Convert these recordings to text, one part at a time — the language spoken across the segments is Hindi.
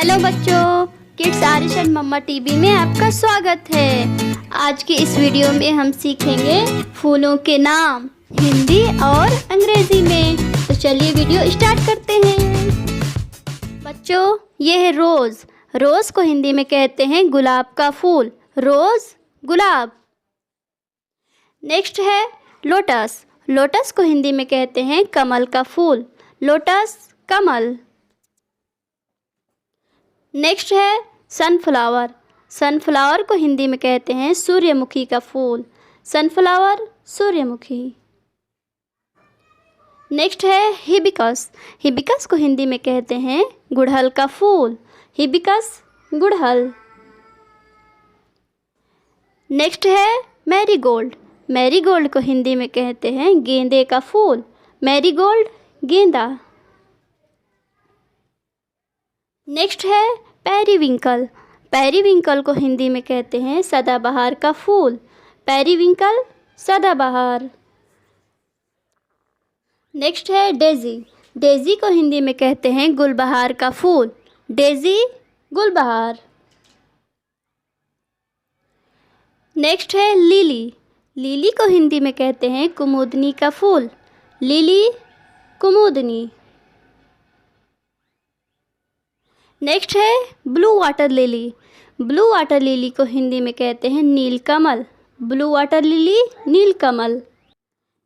हेलो बच्चों, kids Arish and mamma TV में आपका स्वागत है। आज की इस वीडियो में हम सीखेंगे फूलों के नाम हिंदी और अंग्रेजी में। तो चलिए वीडियो स्टार्ट करते हैं। बच्चों, ये है रोज़। रोज़ को हिंदी में कहते हैं गुलाब का फूल। रोज़, गुलाब। नेक्स्ट है लोटस। लोटस को हिंदी में कहते हैं कमल का फूल। लोटस, कमल। नेक्स्ट है सनफ्लावर। सनफ्लावर को हिंदी में कहते हैं सूर्यमुखी का फूल। सनफ्लावर, सूर्यमुखी। नेक्स्ट है हिबिस्कस। हिबिस्कस को हिंदी में कहते हैं गुड़हल का फूल। हिबिस्कस, गुड़हल। नेक्स्ट है मैरीगोल्ड। मैरीगोल्ड को हिंदी में कहते हैं गेंदे का फूल। मैरीगोल्ड, गेंदा। नेक्स्ट है पेरीविंकल। पेरीविंकल को हिंदी में कहते हैं सदाबहार का फूल। पेरीविंकल, सदाबहार। नेक्स्ट है डेजी। डेजी को हिंदी में कहते हैं गुलबहार का फूल। डेजी, गुलबहार। नेक्स्ट है लिली। लिली को हिंदी में कहते हैं कुमुदनी का फूल। लिली, कुमुदनी। नेक्स्ट है blue water lily. Blue water lily को हिंदी में कहते हैं नीलकमल। ब्लू वाटर लिली, नीलकमल।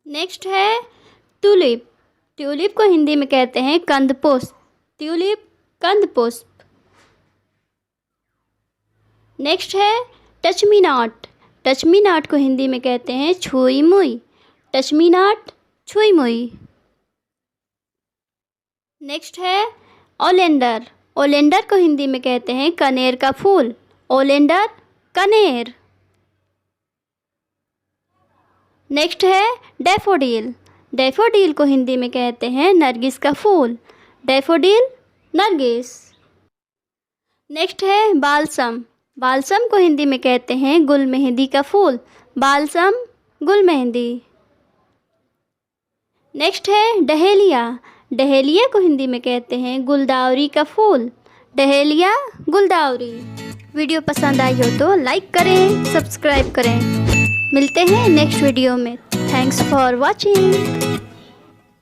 नेक्स्ट है ट्यूलिप। ट्यूलिप को हिंदी में कहते हैं कंदपुष्प। ट्यूलिप, कंदपुष्प। नेक्स्ट है टचमीनॉट। टचमीनॉट को हिंदी में कहते हैं छुई मुई। टचमीनॉट, छुई मुई। नेक्स्ट है ओलेंडर। ओलेंडर को हिंदी में कहते हैं कनेर का फूल। ओलेंडर, कनेर। नेक्स्ट है डैफोडिल। डैफोडिल को हिंदी में कहते हैं नरगिस का फूल। डैफोडिल, नरगिस। नेक्स्ट है बालसम। बालसम को हिंदी में कहते हैं गुल मेहंदी का फूल। बालसम, गुल मेहंदी। नेक्स्ट है डहेलिया। डहेलिया को हिंदी में कहते हैं गुलदावरी का फूल। डहेलिया, गुलदावरी। वीडियो पसंद आई हो तो लाइक करें, सब्सक्राइब करें। मिलते हैं नेक्स्ट वीडियो में। Thanks for watching.